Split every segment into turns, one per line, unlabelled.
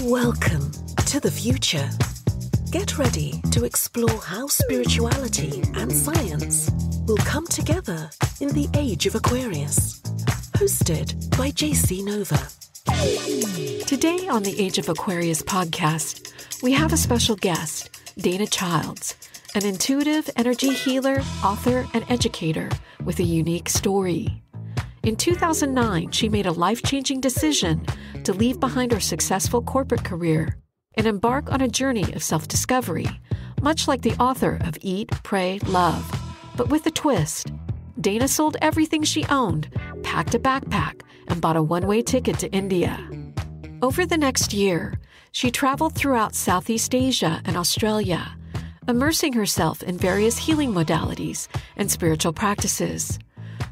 Welcome to the future. Get ready to explore how spirituality and science will come together in the age of Aquarius. Hosted by Jacy Nova. Today on the Age of Aquarius podcast, we have a special guest, Dana Childs, an intuitive energy healer, author, and educator with a unique story. In 2009, she made a life-changing decision to leave behind her successful corporate career and embark on a journey of self-discovery, much like the author of Eat, Pray, Love. But with a twist, Dana sold everything she owned, packed a backpack, and bought a one-way ticket to India. Over the next year, she traveled throughout Southeast Asia and Australia, immersing herself in various healing modalities and spiritual practices.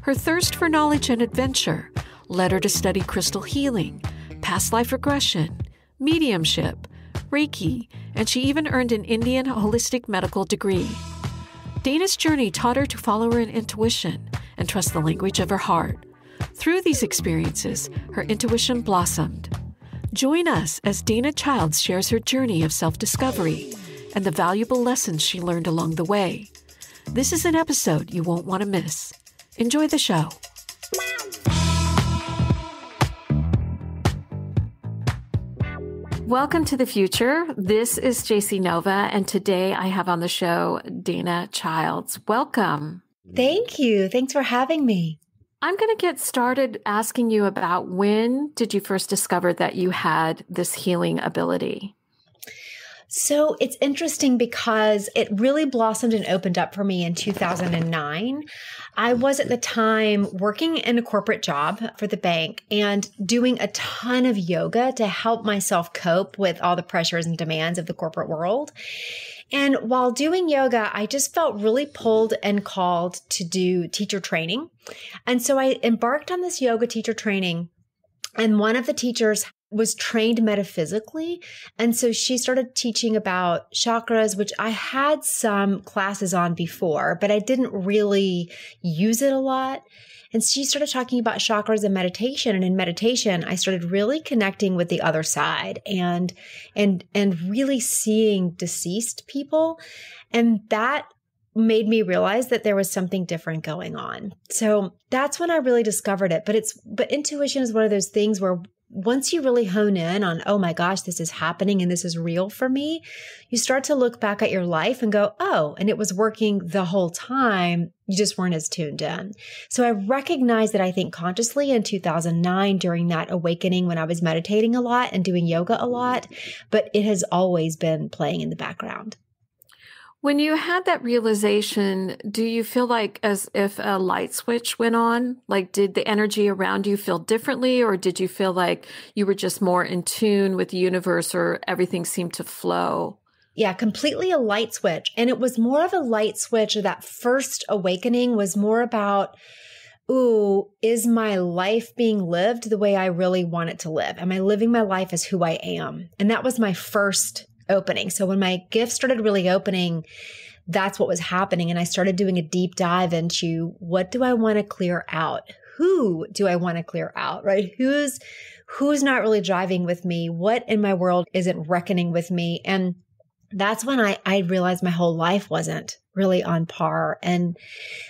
Her thirst for knowledge and adventure led her to study crystal healing, past life regression, mediumship, Reiki, and she even earned an Indian holistic medical degree. Dana's journey taught her to follow her intuition and trust the language of her heart. Through these experiences, her intuition blossomed. Join us as Dana Childs shares her journey of self-discovery and the valuable lessons she learned along the way. This is an episode you won't want to miss. Enjoy the show. Welcome to the future. This is Jacy Nova, and today I have on the show Dana Childs. Welcome.
Thank you. Thanks for having me.
I'm going to get started asking you about when did you first discover that you had this healing ability?
So it's interesting because it really blossomed and opened up for me in 2009. I was at the time working in a corporate job for the bank and doing a ton of yoga to help myself cope with all the pressures and demands of the corporate world. And while doing yoga, I just felt really pulled and called to do teacher training. And so I embarked on this yoga teacher training, and one of the teachers was trained metaphysically. And so she started teaching about chakras, which I had some classes on before, but I didn't really use it a lot. And she started talking about chakras and meditation. And in meditation, I started really connecting with the other side and really seeing deceased people. And that made me realize that there was something different going on. So that's when I really discovered it. But intuition is one of those things where once you really hone in on, oh my gosh, this is happening and this is real for me, you start to look back at your life and go, oh, and it was working the whole time. You just weren't as tuned in. So I recognized that, I think, consciously in 2009 during that awakening when I was meditating a lot and doing yoga a lot, but it has always been playing in the background.
When you had that realization, do you feel like as if a light switch went on? Like, did the energy around you feel differently, or did you feel like you were just more in tune with the universe, or everything seemed to flow?
Yeah, completely a light switch. And it was more of a light switch. That first awakening was more about, ooh, is my life being lived the way I really want it to live? Am I living my life as who I am? And that was my first opening. So when my gift started really opening, that's what was happening. And I started doing a deep dive into, what do I want to clear out? Who do I want to clear out, right? Who's not really driving with me? What in my world isn't reckoning with me? And that's when I realized my whole life wasn't really on par. And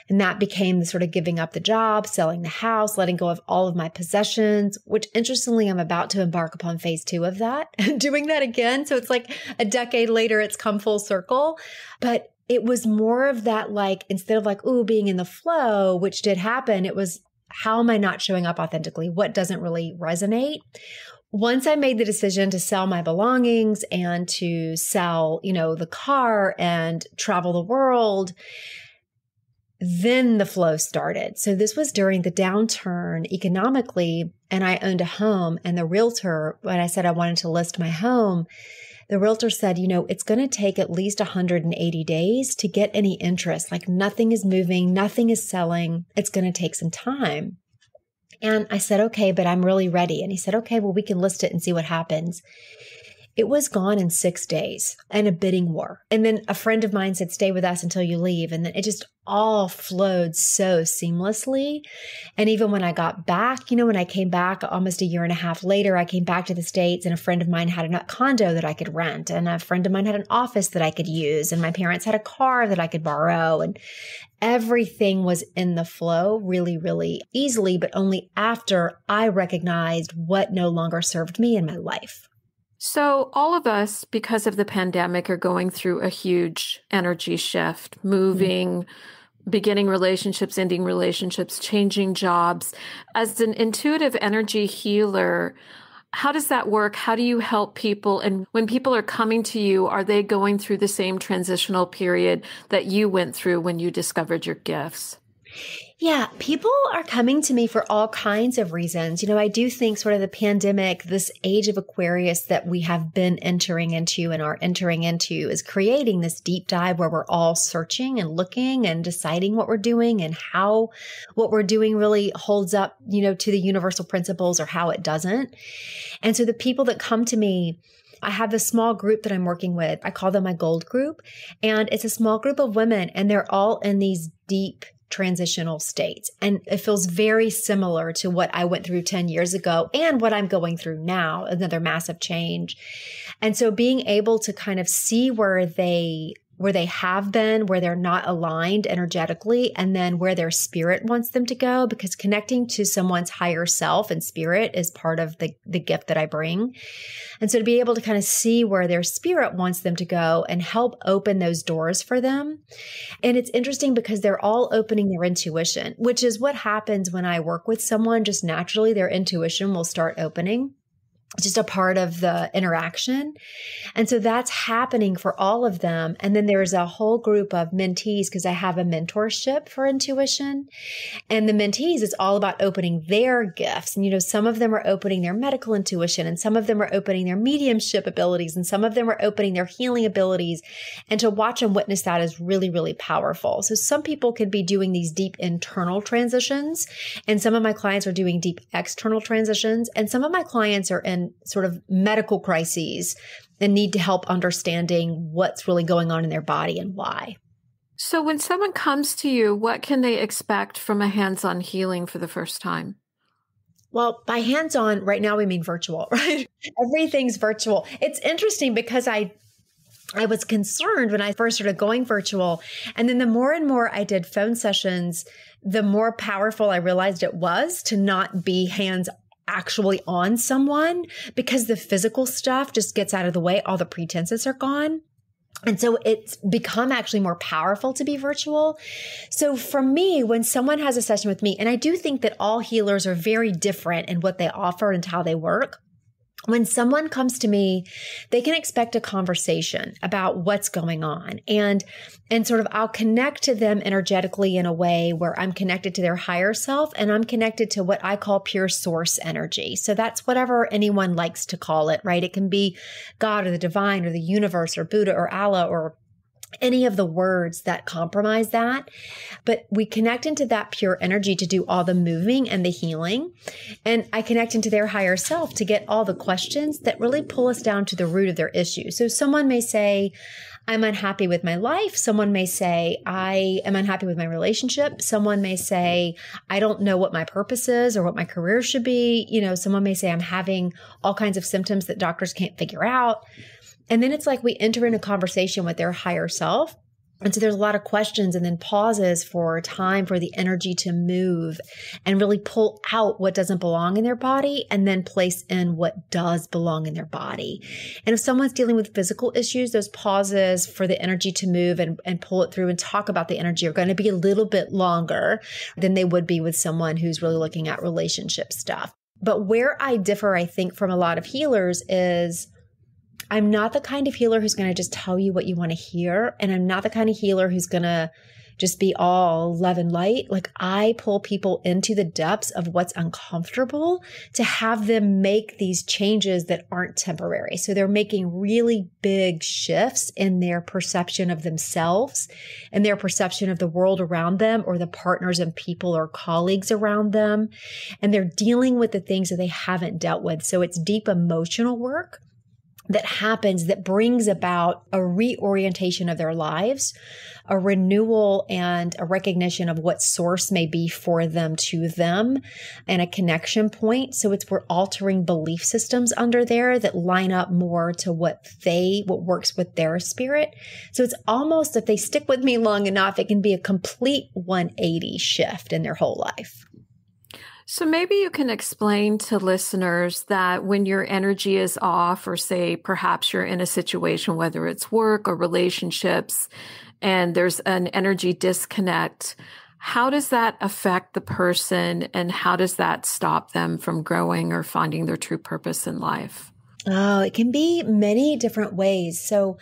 that became the sort of giving up the job, selling the house, letting go of all of my possessions, which interestingly, I'm about to embark upon phase 2 of that, doing that again. So it's like a decade later, it's come full circle. But it was more of that, like, instead of like, ooh, being in the flow, which did happen, it was, how am I not showing up authentically? What doesn't really resonate? Once I made the decision to sell my belongings and to sell, the car and travel the world, then the flow started. So this was during the downturn economically, and I owned a home, and the realtor, when I said I wanted to list my home, the realtor said, it's going to take at least 180 days to get any interest. Like, nothing is moving, nothing is selling. It's going to take some time. And I said, okay, but I'm really ready. And he said, okay, well, we can list it and see what happens. It was gone in 6 days and a bidding war. And then a friend of mine said, stay with us until you leave. And then it just all flowed so seamlessly. And even when I got back, when I came back almost a year and a half later, I came back to the States and a friend of mine had a condo that I could rent. And a friend of mine had an office that I could use. And my parents had a car that I could borrow. And everything was in the flow really, really easily, but only after I recognized what no longer served me in my life.
So all of us, because of the pandemic, are going through a huge energy shift, moving, beginning relationships, ending relationships, changing jobs. As an intuitive energy healer, how does that work? How do you help people? And when people are coming to you, are they going through the same transitional period that you went through when you discovered your gifts?
Yeah, people are coming to me for all kinds of reasons. I do think sort of the pandemic, this age of Aquarius that we have been entering into and are entering into is creating this deep dive where we're all searching and looking and deciding what we're doing and how what we're doing really holds up, to the universal principles or how it doesn't. And so the people that come to me, I have this small group that I'm working with. I call them my gold group. And it's a small group of women and they're all in these deep transitional states. And it feels very similar to what I went through 10 years ago and what I'm going through now, another massive change. And so being able to kind of see where they have been, where they're not aligned energetically, and then where their spirit wants them to go, because connecting to someone's higher self and spirit is part of the gift that I bring. And so to be able to kind of see where their spirit wants them to go and help open those doors for them. And it's interesting because they're all opening their intuition, which is what happens when I work with someone. Just naturally, their intuition will start opening. It's just a part of the interaction. And so that's happening for all of them. And then there's a whole group of mentees because I have a mentorship for intuition. And the mentees is all about opening their gifts. And, some of them are opening their medical intuition and some of them are opening their mediumship abilities and some of them are opening their healing abilities. And to watch and witness that is really, really powerful. So some people can be doing these deep internal transitions and some of my clients are doing deep external transitions. And some of my clients are in sort of medical crises and need to help understanding what's really going on in their body and why.
So when someone comes to you, what can they expect from a hands-on healing for the first time?
Well, by hands-on, right now we mean virtual, right? Everything's virtual. It's interesting because I was concerned when I first started going virtual. And then the more and more I did phone sessions, the more powerful I realized it was to not be hands-on actually on someone because the physical stuff just gets out of the way. All the pretenses are gone. And so it's become actually more powerful to be virtual. So for me, when someone has a session with me, and I do think that all healers are very different in what they offer and how they work. When someone comes to me, they can expect a conversation about what's going on and sort of I'll connect to them energetically in a way where I'm connected to their higher self and I'm connected to what I call pure source energy. So that's whatever anyone likes to call it, right? It can be God or the divine or the universe or Buddha or Allah or any of the words that compromise that. But we connect into that pure energy to do all the moving and the healing. And I connect into their higher self to get all the questions that really pull us down to the root of their issue. So someone may say, I'm unhappy with my life. Someone may say, I am unhappy with my relationship. Someone may say, I don't know what my purpose is or what my career should be. Someone may say, I'm having all kinds of symptoms that doctors can't figure out. And then it's like we enter in a conversation with their higher self. And so there's a lot of questions and then pauses for time for the energy to move and really pull out what doesn't belong in their body and then place in what does belong in their body. And if someone's dealing with physical issues, those pauses for the energy to move and pull it through and talk about the energy are going to be a little bit longer than they would be with someone who's really looking at relationship stuff. But where I differ, I think, from a lot of healers is I'm not the kind of healer who's going to just tell you what you want to hear. And I'm not the kind of healer who's going to just be all love and light. Like I pull people into the depths of what's uncomfortable to have them make these changes that aren't temporary. So they're making really big shifts in their perception of themselves and their perception of the world around them or the partners and people or colleagues around them. And they're dealing with the things that they haven't dealt with. So it's deep emotional work. that happens that brings about a reorientation of their lives, a renewal and a recognition of what source may be for them to them, and a connection point. So we're altering belief systems under there that line up more to what works with their spirit. So it's almost, if they stick with me long enough, it can be a complete 180 shift in their whole life.
So maybe you can explain to listeners that when your energy is off, or say perhaps you're in a situation, whether it's work or relationships, and there's an energy disconnect, how does that affect the person, and how does that stop them from growing or finding their true purpose in life?
Oh, it can be many different ways. So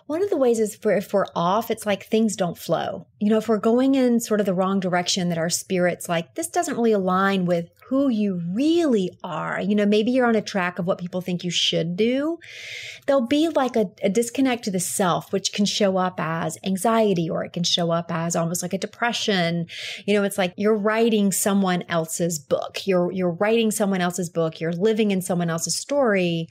one of the ways is if we're off, it's like things don't flow. If we're going in sort of the wrong direction, that our spirit's like, this doesn't really align with who you really are. Maybe you're on a track of what people think you should do. There'll be like a disconnect to the self, which can show up as anxiety, or it can show up as almost like a depression. It's like you're writing someone else's book. You're writing someone else's book. You're living in someone else's story.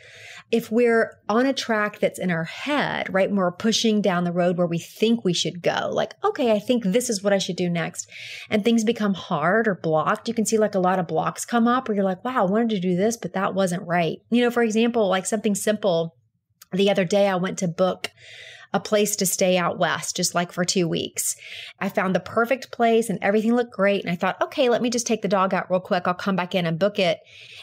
If we're on a track that's in our head, right, and we're pushing down the road where we think we should go, like, okay, I think this is what I should do next, and things become hard or blocked, you can see like a lot of blocks come up where you're like, wow, I wanted to do this, but that wasn't right. For example, like something simple. The other day, I went to book a place to stay out west, just like for 2 weeks. I found the perfect place and everything looked great. And I thought, okay, let me just take the dog out real quick. I'll come back in and book it.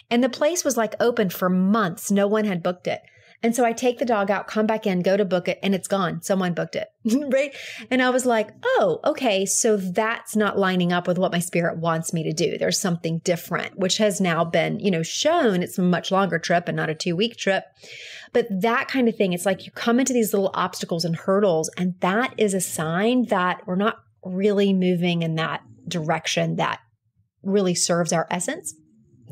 And the place was like open for months. No one had booked it. And so I take the dog out, come back in, go to book it, and it's gone. Someone booked it, right? And I was like, oh, okay. So that's not lining up with what my spirit wants me to do. There's something different, which has now been, shown. It's a much longer trip and not a 2-week trip. But that kind of thing, it's like you come into these little obstacles and hurdles, and that is a sign that we're not really moving in that direction that really serves our essence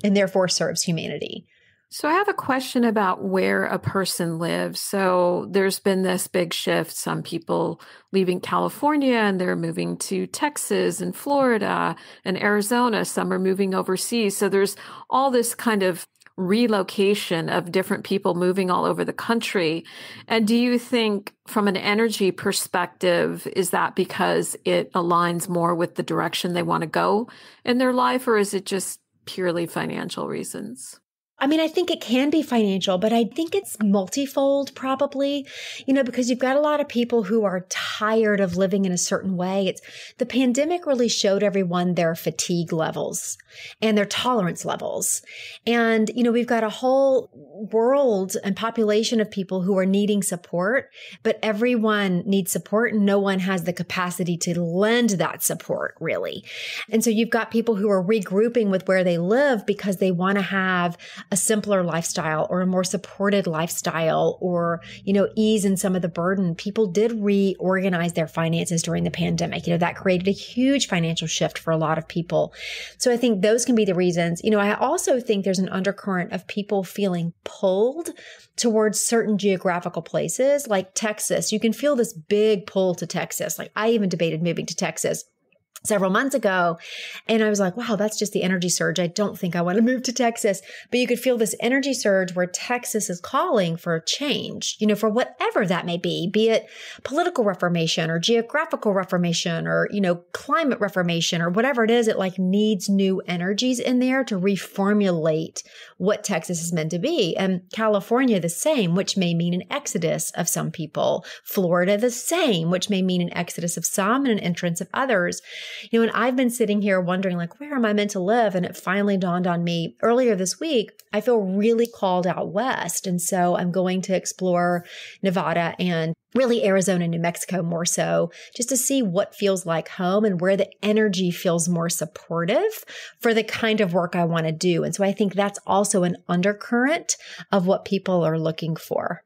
and therefore serves humanity.
So I have a question about where a person lives. So there's been this big shift. Some people leaving California and they're moving to Texas and Florida and Arizona. Some are moving overseas. So there's all this kind of relocation of different people moving all over the country. And do you think from an energy perspective, is that because it aligns more with the direction they want to go in their life, or is it just purely financial reasons?
I think it can be financial, but I think it's multifold probably, because you've got a lot of people who are tired of living in a certain way. The pandemic really showed everyone their fatigue levels and their tolerance levels. And, we've got a whole world and population of people who are needing support, but everyone needs support and no one has the capacity to lend that support really. And so you've got people who are regrouping with where they live because they want to have a simpler lifestyle or a more supported lifestyle, or, ease in some of the burden. People did reorganize their finances during the pandemic. That created a huge financial shift for a lot of people. So I think those can be the reasons. I also think there's an undercurrent of people feeling pulled towards certain geographical places like Texas. You can feel this big pull to Texas. Like I even debated moving to Texas several months ago. And I was like, wow, that's just the energy surge. I don't think I want to move to Texas. But you could feel this energy surge where Texas is calling for a change, for whatever that may be it political reformation or geographical reformation or, climate reformation or whatever it is. It like needs new energies in there to reformulate what Texas is meant to be. And California, the same, which may mean an exodus of some people. Florida, the same, which may mean an exodus of some and an entrance of others. And I've been sitting here wondering, like, where am I meant to live? And it finally dawned on me earlier this week, I feel really called out west. And so I'm going to explore Nevada and really Arizona, New Mexico more so, just to see what feels like home and where the energy feels more supportive for the kind of work I want to do. And so I think that's also an undercurrent of what people are looking for.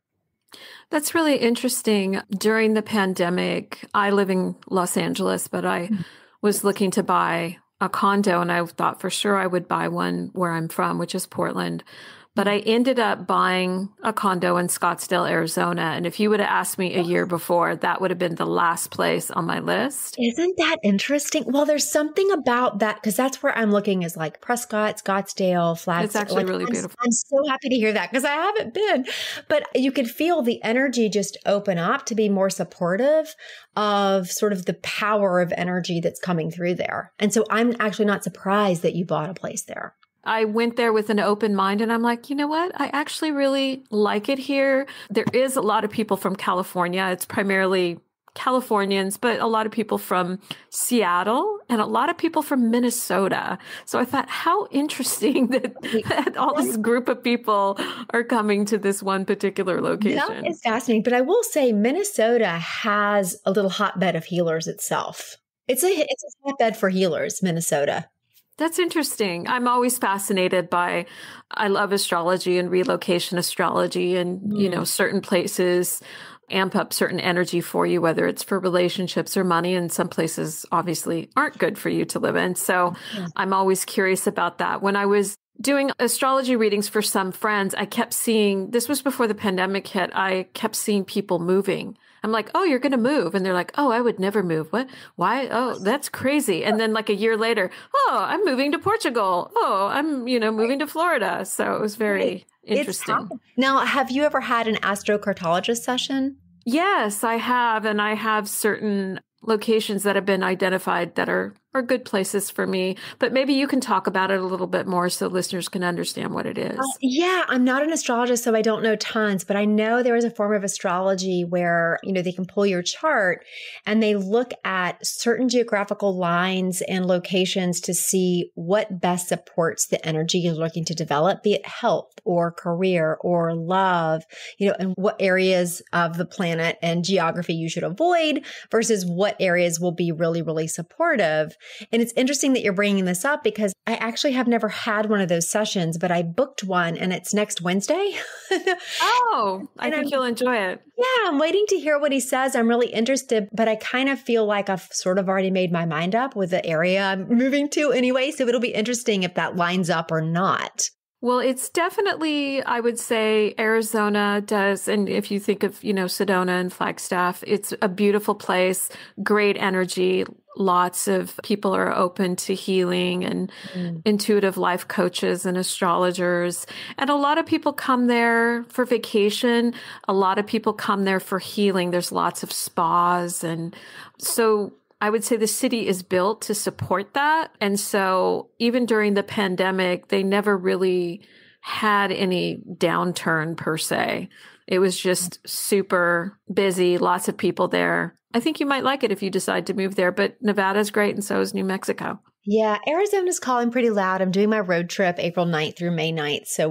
That's really interesting. During the pandemic, I live in Los Angeles, but I was looking to buy a condo and I thought for sure I would buy one where I'm from, which is Portland. But I ended up buying a condo in Scottsdale, Arizona. And if you would have asked me a year before, that would have been the last place on my list.
Isn't that interesting? Well, there's something about that because that's where I'm looking is like Prescott, Scottsdale, Flagstaff.
It's actually really beautiful.
I'm so happy to hear that because I haven't been. But you could feel the energy just open up to be more supportive of sort of the power of energy that's coming through there. And so I'm actually not surprised that you bought a place there.
I went there with an open mind and I'm like, you know what? I actually really like it here. There is a lot of people from California. It's primarily Californians, but a lot of people from Seattle and a lot of people from Minnesota. So I thought, how interesting that all this group of people are coming to this one particular location.
That is fascinating. But I will say Minnesota has a little hotbed of healers itself. It's a hotbed for healers, Minnesota.
That's interesting. I'm always fascinated by, I love astrology and relocation astrology and, you know, certain places amp up certain energy for you, whether it's for relationships or money. And some places obviously aren't good for you to live in. So I'm always curious about that. When I was doing astrology readings for some friends, I kept seeing, this was before the pandemic hit, I kept seeing people moving. I'm like, oh, you're going to move. And they're like, oh, I would never move. What? Why? Oh, that's crazy. And then like a year later, oh, I'm moving to Portugal. Oh, I'm, moving to Florida. So it was very interesting.
Now, have you ever had an astrocartologist session?
Yes, I have. And I have certain locations that have been identified that are good places for me. But maybe you can talk about it a little bit more so listeners can understand what it is.
Yeah, I'm not an astrologist, so I don't know tons, but I know there is a form of astrology where, they can pull your chart and they look at certain geographical lines and locations to see what best supports the energy you're looking to develop, be it health or career or love, and what areas of the planet and geography you should avoid versus what areas will be really, really supportive. And it's interesting that you're bringing this up because I actually have never had one of those sessions, but I booked one and it's next Wednesday.
Oh, I think you'll enjoy it.
Yeah, I'm waiting to hear what he says. I'm really interested, but I kind of feel like I've sort of already made my mind up with the area I'm moving to anyway. So it'll be interesting if that lines up or not.
Well, it's definitely, I would say Arizona does. And if you think of, Sedona and Flagstaff, it's a beautiful place, great energy. Lots of people are open to healing and intuitive life coaches and astrologers. And a lot of people come there for vacation. A lot of people come there for healing. There's lots of spas. And so I would say the city is built to support that. And so even during the pandemic, they never really had any downturn per se. It was just super busy, lots of people there. I think you might like it if you decide to move there, but Nevada's great and so is New Mexico.
Yeah, Arizona's calling pretty loud. I'm doing my road trip April 9th through May 9th. So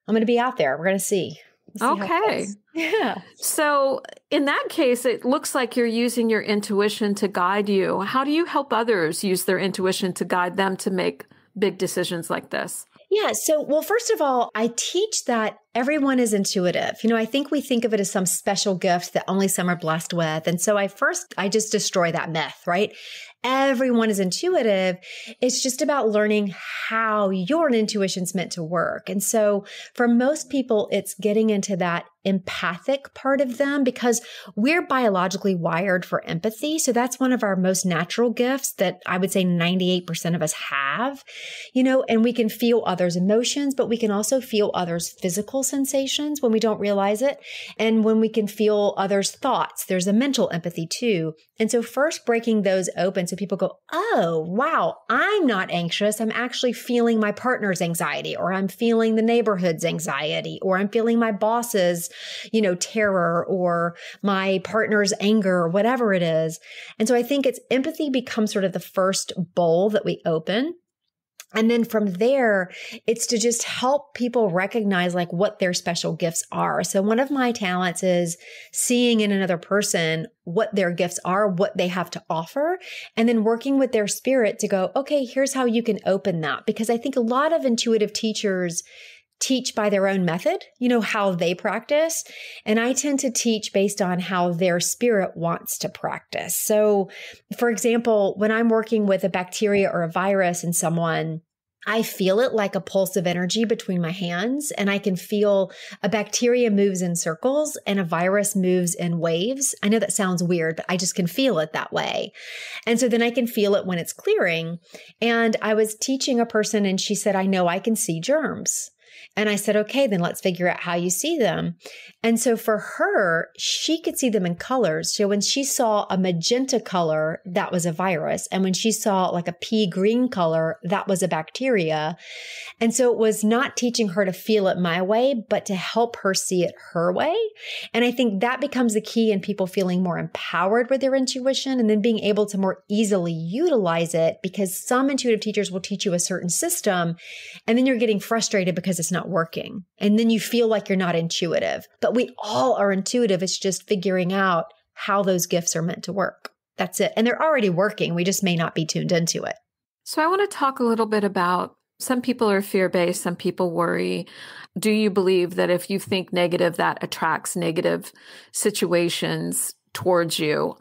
I'm going to be out there. We're going to see.
Okay.
Yeah.
So in that case, it looks like you're using your intuition to guide you. How do you help others use their intuition to guide them to make big decisions like this?
Yeah. So, first of all, I teach that everyone is intuitive. I think we think of it as some special gift that only some are blessed with. And so I just destroy that myth, right? Everyone is intuitive. It's just about learning how your intuition's meant to work. And so for most people, it's getting into that empathic part of them because we're biologically wired for empathy. So that's one of our most natural gifts that I would say 98% of us have, and we can feel others' emotions, but we can also feel others' physical sensations when we don't realize it. And when we can feel others' thoughts, there's a mental empathy too. And so first breaking those open so people go, oh, wow, I'm not anxious. I'm actually feeling my partner's anxiety, or I'm feeling the neighborhood's anxiety, or I'm feeling my boss's, terror, or my partner's anger, or whatever it is. And so I think empathy becomes sort of the first bowl that we open. And then from there, it's to just help people recognize like what their special gifts are. So one of my talents is seeing in another person what their gifts are, what they have to offer, and then working with their spirit to go, okay, here's how you can open that. Because I think a lot of intuitive teachers teach by their own method, how they practice. And I tend to teach based on how their spirit wants to practice. So for example, when I'm working with a bacteria or a virus in someone, I feel it like a pulse of energy between my hands, and I can feel a bacteria moves in circles and a virus moves in waves. I know that sounds weird, but I just can feel it that way. And so then I can feel it when it's clearing. And I was teaching a person and she said, I know I can see germs. And I said, okay, then let's figure out how you see them. And so for her, she could see them in colors. So when she saw a magenta color, that was a virus. And when she saw like a pea green color, that was a bacteria. And so it was not teaching her to feel it my way, but to help her see it her way. And I think that becomes the key in people feeling more empowered with their intuition and then being able to more easily utilize it, because some intuitive teachers will teach you a certain system and then you're getting frustrated because it's not working. And then you feel like you're not intuitive. But we all are intuitive. It's just figuring out how those gifts are meant to work. That's it. And they're already working. We just may not be tuned into it.
So I want to talk a little bit about, some people are fear-based, some people worry. Do you believe that if you think negative, that attracts negative situations towards you?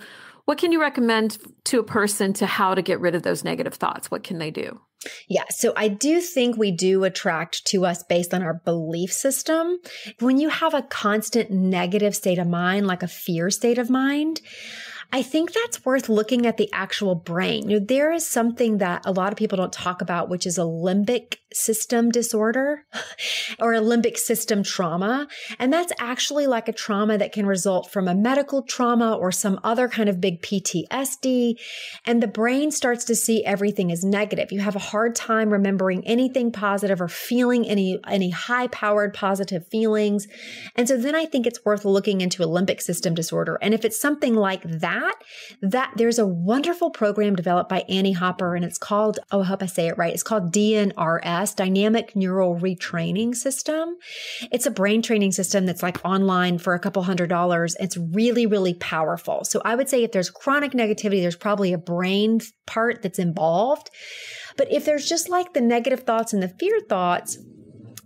What can you recommend to a person to how to get rid of those negative thoughts? What can they do?
Yeah, so I do think we do attract to us based on our belief system. When you have a constant negative state of mind, like a fear state of mind, I think that's worth looking at the actual brain. You know, there is something that a lot of people don't talk about, which is a limbic system disorder or a limbic system trauma. And that's actually like a trauma that can result from a medical trauma or some other kind of big PTSD. And the brain starts to see everything as negative. You have a hard time remembering anything positive or feeling any high-powered positive feelings. And so then I think it's worth looking into a limbic system disorder. And if it's something like that there's a wonderful program developed by Annie Hopper, and it's called, I hope I say it right, it's called DNRS, Dynamic Neural Retraining System. It's a brain training system that's like online for a couple $100s. It's really, really powerful. So I would say if there's chronic negativity, there's probably a brain part that's involved. But if there's just like the negative thoughts and the fear thoughts,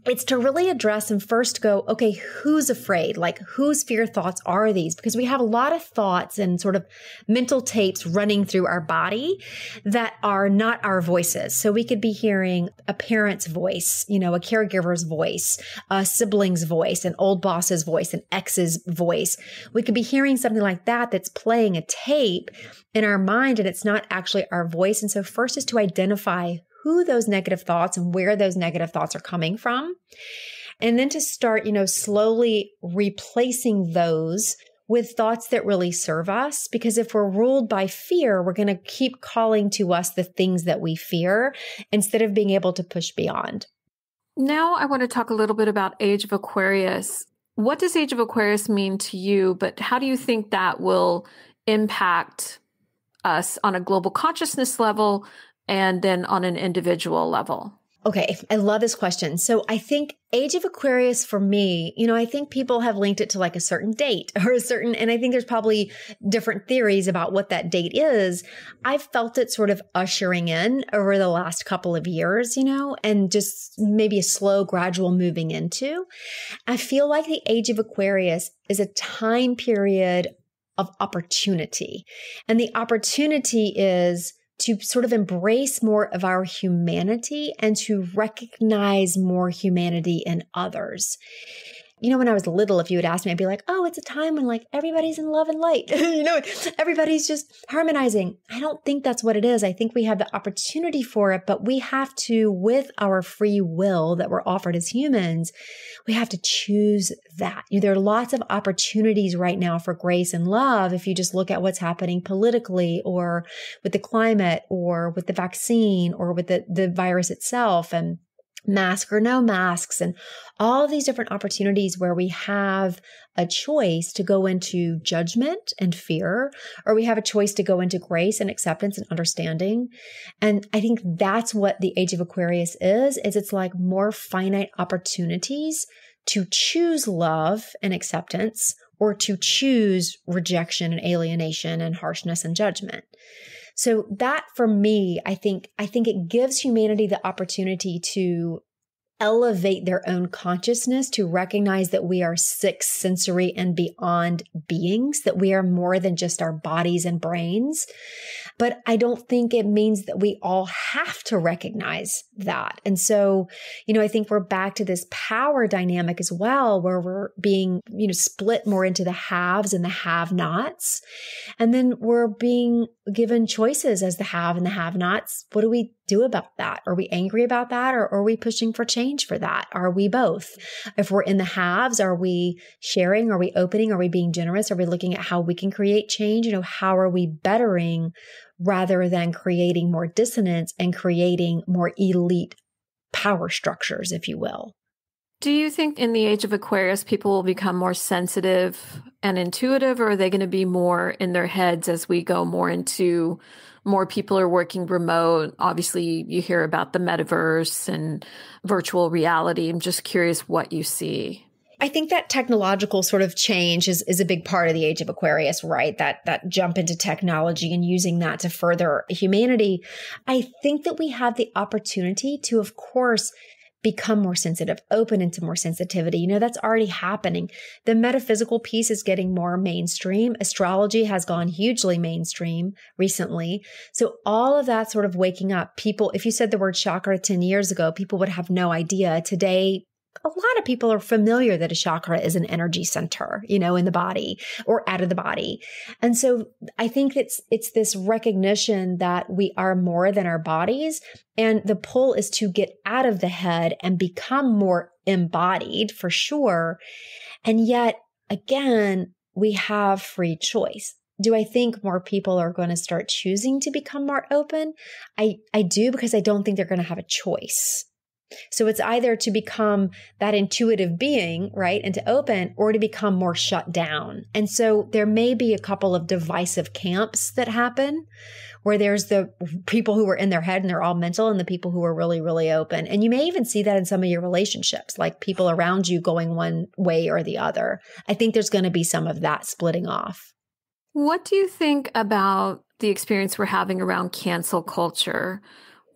it's to really address and first go, okay, who's afraid? Like, whose fear thoughts are these? Because we have a lot of thoughts and sort of mental tapes running through our body that are not our voices. So we could be hearing a parent's voice, you know, a caregiver's voice, a sibling's voice, an old boss's voice, an ex's voice. We could be hearing something like that that's playing a tape in our mind, and it's not actually our voice. And so first is to identify who those negative thoughts and where those negative thoughts are coming from. And then to start, slowly replacing those with thoughts that really serve us. Because if we're ruled by fear, we're going to keep calling to us the things that we fear instead of being able to push beyond.
Now I want to talk a little bit about Age of Aquarius. What does Age of Aquarius mean to you? But how do you think that will impact us on a global consciousness level and then on an individual level?
Okay, I love this question. So I think Age of Aquarius for me, I think people have linked it to like a certain date or and I think there's probably different theories about what that date is. I've felt it sort of ushering in over the last couple of years, and just maybe a slow, gradual moving into. I feel like the Age of Aquarius is a time period of opportunity. And the opportunity is to sort of embrace more of our humanity and to recognize more humanity in others. When I was little, if you would ask me, I'd be like, oh, it's a time when like everybody's in love and light. Everybody's just harmonizing. I don't think that's what it is. I think we have the opportunity for it, but we have to, with our free will that we're offered as humans, we have to choose that. There are lots of opportunities right now for grace and love. If you just look at what's happening politically or with the climate or with the vaccine or with the virus itself, and mask or no masks, and all of these different opportunities where we have a choice to go into judgment and fear, or we have a choice to go into grace and acceptance and understanding. And I think that's what the Age of Aquarius is it's like more finite opportunities to choose love and acceptance, or to choose rejection and alienation and harshness and judgment. So that for me, I think it gives humanity the opportunity to elevate their own consciousness to recognize that we are six sensory and beyond beings, that we are more than just our bodies and brains. But I don't think it means that we all have to recognize that. And so, I think we're back to this power dynamic as well, where we're being, split more into the haves and the have-nots. And then we're being given choices as the have and the have-nots. What do we do about that? Are we angry about that? Or are we pushing for change for that? Are we both? If we're in the haves, are we sharing? Are we opening? Are we being generous? Are we looking at how we can create change? How are we bettering rather than creating more dissonance and creating more elite power structures, if you will?
Do you think in the age of Aquarius, people will become more sensitive and intuitive, or are they going to be more in their heads as we go more into more people are working remote? Obviously, you hear about the metaverse and virtual reality. I'm just curious what you see.
I think that technological sort of change is a big part of the age of Aquarius, right? That jump into technology and using that to further humanity. I think that we have the opportunity to, of course, become more sensitive, open into more sensitivity. That's already happening. The metaphysical piece is getting more mainstream. Astrology has gone hugely mainstream recently. So all of that sort of waking up, people, if you said the word chakra 10 years ago, people would have no idea. Today, a lot of people are familiar that a chakra is an energy center, in the body or out of the body. And so I think it's this recognition that we are more than our bodies. And the pull is to get out of the head and become more embodied for sure. And yet, again, we have free choice. Do I think more people are going to start choosing to become more open? I do, because I don't think they're going to have a choice. So it's either to become that intuitive being, right, and to open, or to become more shut down. And so there may be a couple of divisive camps that happen where there's the people who are in their head and they're all mental, and the people who are really, really open. And you may even see that in some of your relationships, like people around you going one way or the other. I think there's going to be some of that splitting off.
What do you think about the experience we're having around cancel culture,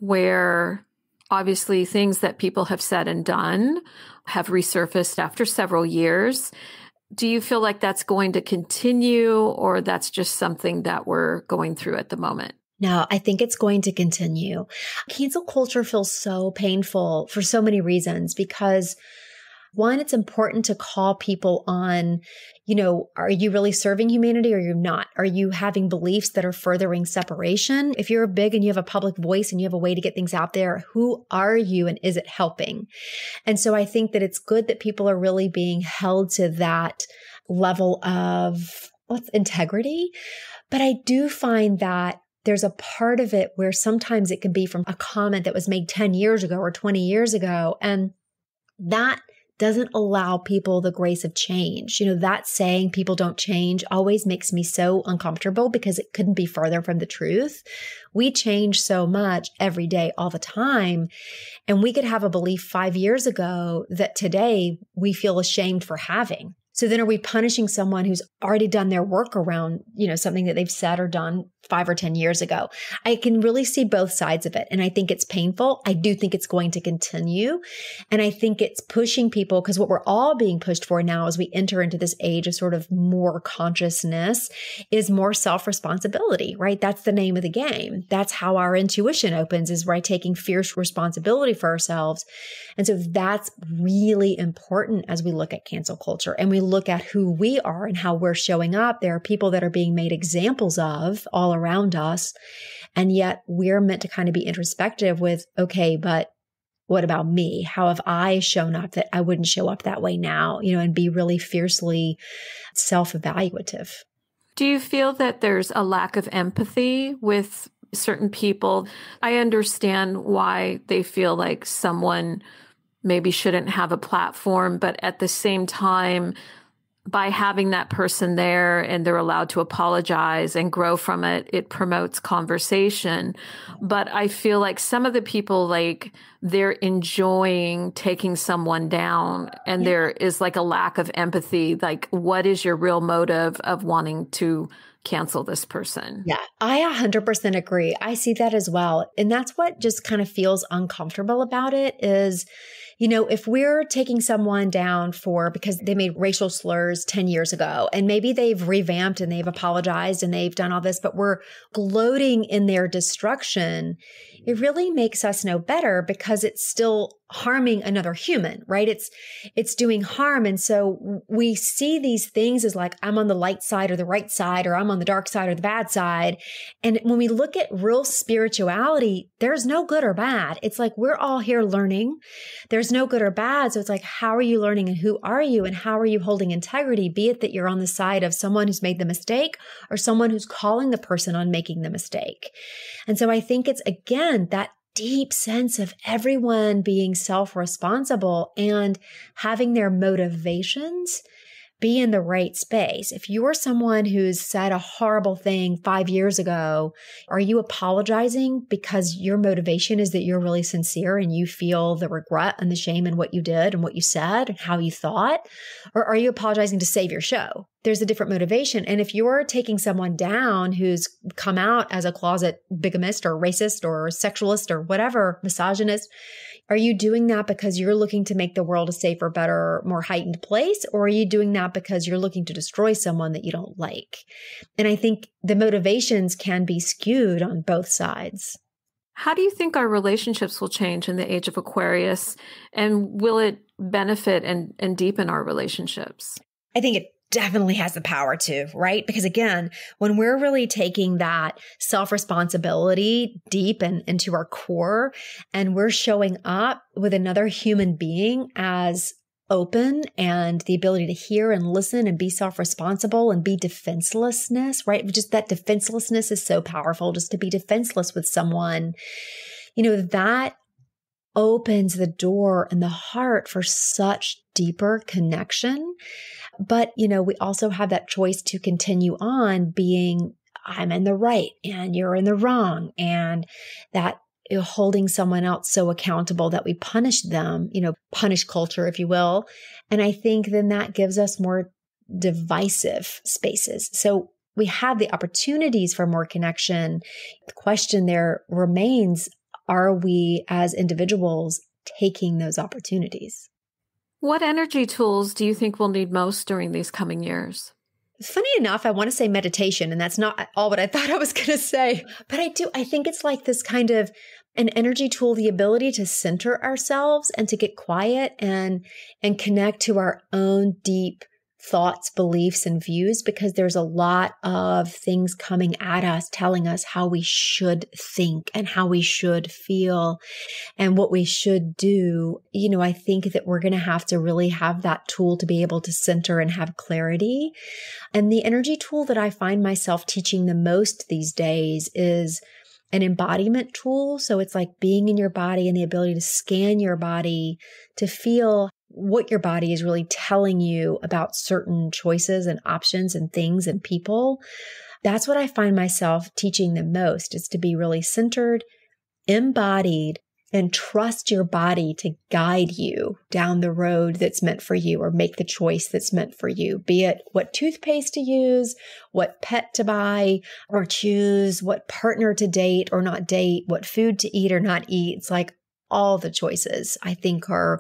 where obviously things that people have said and done have resurfaced after several years? Do you feel like that's going to continue, or that's just something that we're going through at the moment?
No, I think it's going to continue. Cancel culture feels so painful for so many reasons, because one, it's important to call people on, are you really serving humanity or you're not? Are you having beliefs that are furthering separation? If you're big and you have a public voice and you have a way to get things out there, who are you and is it helping? And so I think that it's good that people are really being held to that level of integrity. But I do find that there's a part of it where sometimes it can be from a comment that was made 10 years ago or 20 years ago. And that doesn't allow people the grace of change. That saying people don't change always makes me so uncomfortable, because it couldn't be further from the truth. We change so much every day, all the time. And we could have a belief 5 years ago that today we feel ashamed for having. So then are we punishing someone who's already done their work around, something that they've said or done 5 or 10 years ago? I can really see both sides of it. And I think it's painful. I do think it's going to continue. And I think it's pushing people, because what we're all being pushed for now as we enter into this age of sort of more consciousness is more self-responsibility, right? That's the name of the game. That's how our intuition opens, is by taking fierce responsibility for ourselves. And so that's really important as we look at cancel culture and we look at who we are and how we're showing up. There are people that are being made examples of all around us. And yet we're meant to kind of be introspective with, okay, but what about me? How have I shown up that I wouldn't show up that way now, and be really fiercely self-evaluative?
Do you feel that there's a lack of empathy with certain people? I understand why they feel like someone maybe shouldn't have a platform, but at the same time, by having that person there and they're allowed to apologize and grow from it, it promotes conversation. But I feel like some of the people, like, they're enjoying taking someone down, and there is like a lack of empathy. Like, what is your real motive of wanting to cancel this person?
Yeah, I 100% agree. I see that as well. And that's what just kind of feels uncomfortable about it is, If we're taking someone down because they made racial slurs 10 years ago, and maybe they've revamped and they've apologized and they've done all this, but we're gloating in their destruction, it really makes us no better because it's still harming another human, right? It's doing harm. And so we see these things as like, I'm on the light side or the right side, or I'm on the dark side or the bad side. And when we look at real spirituality, there's no good or bad. It's like, we're all here learning. There's no good or bad. So it's like, how are you learning and who are you and how are you holding integrity? Be it that you're on the side of someone who's made the mistake or someone who's calling the person on making the mistake. And so I think it's, again, that deep sense of everyone being self-responsible and having their motivations be in the right space. If you're someone who's said a horrible thing 5 years ago, are you apologizing because your motivation is that you're really sincere and you feel the regret and the shame in what you did and what you said and how you thought? Or are you apologizing to save your show? There's a different motivation. And if you're taking someone down who's come out as a closet bigamist or racist or sexualist or whatever, misogynist, are you doing that because you're looking to make the world a safer, better, more heightened place? Or are you doing that because you're looking to destroy someone that you don't like? And I think the motivations can be skewed on both sides.
How do you think our relationships will change in the age of Aquarius? And will it benefit and deepen our relationships?
I think it definitely has the power to, right? Because again, when we're really taking that self-responsibility deep and into our core, and we're showing up with another human being as open and the ability to hear and listen and be self-responsible and be defenselessness, right? Just that defenselessness is so powerful, just to be defenseless with someone, that opens the door and the heart for such deeper connection. But, we also have that choice to continue on being, I'm in the right and you're in the wrong. And that holding someone else so accountable that we punish them, punish culture, if you will. And I think then that gives us more divisive spaces. So we have the opportunities for more connection. The question there remains, are we as individuals taking those opportunities?
What energy tools do you think we'll need most during these coming years?
Funny enough, I want to say meditation, and that's not all what I thought I was going to say. But I think it's like this kind of an energy tool, the ability to center ourselves and to get quiet and connect to our own deep thoughts, beliefs, and views, because there's a lot of things coming at us telling us how we should think and how we should feel and what we should do. I think that we're going to have to really have that tool to be able to center and have clarity. And the energy tool that I find myself teaching the most these days is an embodiment tool. So it's like being in your body and the ability to scan your body to feel what your body is really telling you about certain choices and options and things and people. That's what I find myself teaching the most, is to be really centered, embodied, and trust your body to guide you down the road that's meant for you, or make the choice that's meant for you, be it what toothpaste to use, what pet to buy or choose, what partner to date or not date, what food to eat or not eat. It's like all the choices, I think, are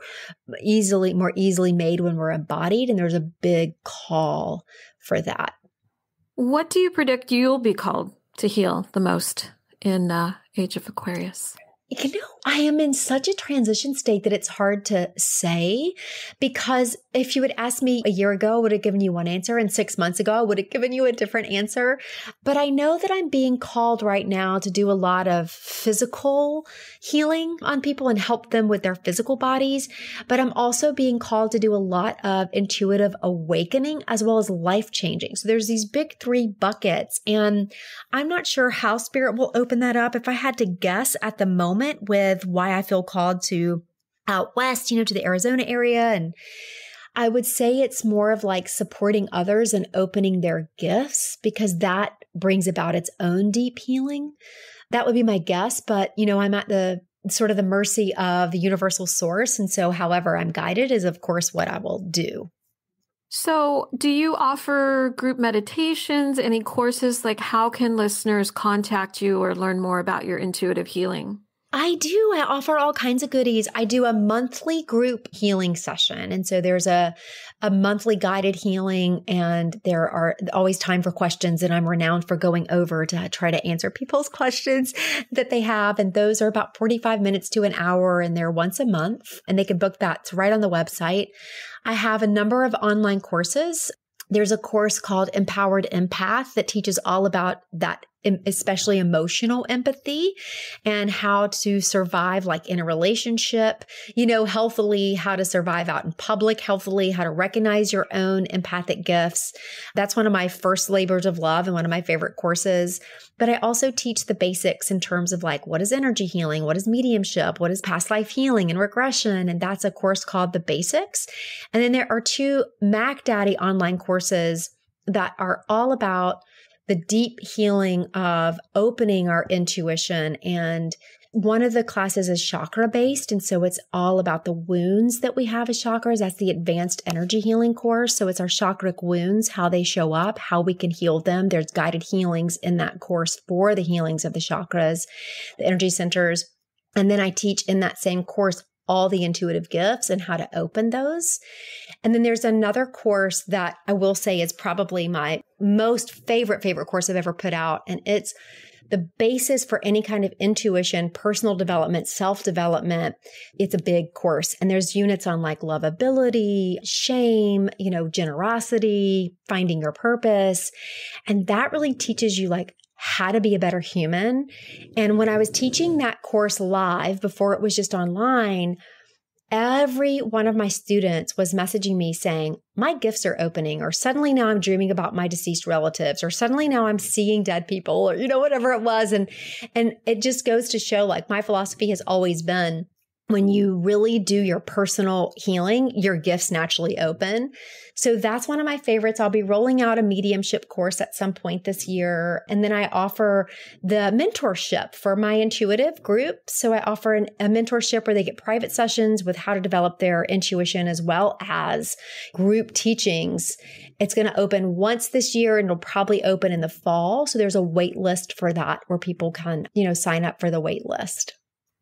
more easily made when we're embodied, and there's a big call for that.
What do you predict you'll be called to heal the most in Age of Aquarius?
I am in such a transition state that it's hard to say, because if you had asked me a year ago, I would have given you one answer, and 6 months ago, I would have given you a different answer. But I know that I'm being called right now to do a lot of physical healing on people and help them with their physical bodies. But I'm also being called to do a lot of intuitive awakening as well as life changing. So there's these big 3 buckets, and I'm not sure how spirit will open that up. If I had to guess at the moment with why I feel called to out west, to the Arizona area. And I would say it's more of like supporting others and opening their gifts, because that brings about its own deep healing. That would be my guess. But, I'm at the sort of the mercy of the universal source. And so however I'm guided is, of course, what I will do.
So do you offer group meditations, any courses? Like, how can listeners contact you or learn more about your intuitive healing?
I do. I offer all kinds of goodies. I do a monthly group healing session. And so there's a monthly guided healing, and there are always time for questions. And I'm renowned for going over to try to answer people's questions that they have. And those are about 45 minutes to an hour, and they're once a month, and they can book that. It's right on the website. I have a number of online courses. There's a course called Empowered Empath that teaches all about that, especially emotional empathy and how to survive like in a relationship, healthily, how to survive out in public healthily, how to recognize your own empathic gifts. That's one of my first labors of love and one of my favorite courses. But I also teach the basics in terms of like, what is energy healing? What is mediumship? What is past life healing and regression? And that's a course called The Basics. And then there are 2 Mac Daddy online courses that are all about the deep healing of opening our intuition. And one of the classes is chakra based. And so it's all about the wounds that we have as chakras. That's the advanced energy healing course. So it's our chakric wounds, how they show up, how we can heal them. There's guided healings in that course for the healings of the chakras, the energy centers. And then I teach in that same course all the intuitive gifts and how to open those. And then there's another course that I will say is probably my most favorite course I've ever put out. And it's the basis for any kind of intuition, personal development, self-development. It's a big course. And there's units on like lovability, shame, generosity, finding your purpose. And that really teaches you like how to be a better human. And when I was teaching that course live before it was just online, every one of my students was messaging me saying, my gifts are opening, or suddenly now I'm dreaming about my deceased relatives, or suddenly now I'm seeing dead people, or, whatever it was. And it just goes to show like my philosophy has always been, when you really do your personal healing, your gifts naturally open. So that's one of my favorites. I'll be rolling out a mediumship course at some point this year. And then I offer the mentorship for my intuitive group. So I offer a mentorship where they get private sessions with how to develop their intuition, as well as group teachings. It's going to open once this year, and it'll probably open in the fall. So there's a wait list for that where people can, sign up for the wait list.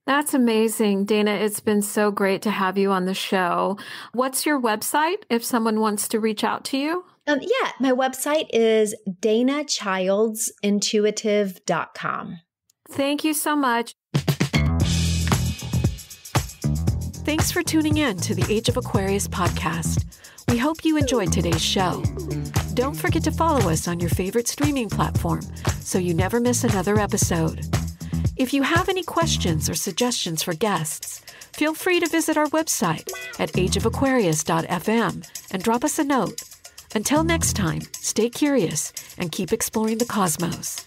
That's amazing. Dana, it's been so great to have you on the show. What's your website if someone wants to reach out to you?
My website is danachildsintuitive.com.
Thank you so much. Thanks for tuning in to the Age of Aquarius podcast. We hope you enjoyed today's show. Don't forget to follow us on your favorite streaming platform so you never miss another episode. If you have any questions or suggestions for guests, feel free to visit our website at ageofaquarius.fm and drop us a note. Until next time, stay curious and keep exploring the cosmos.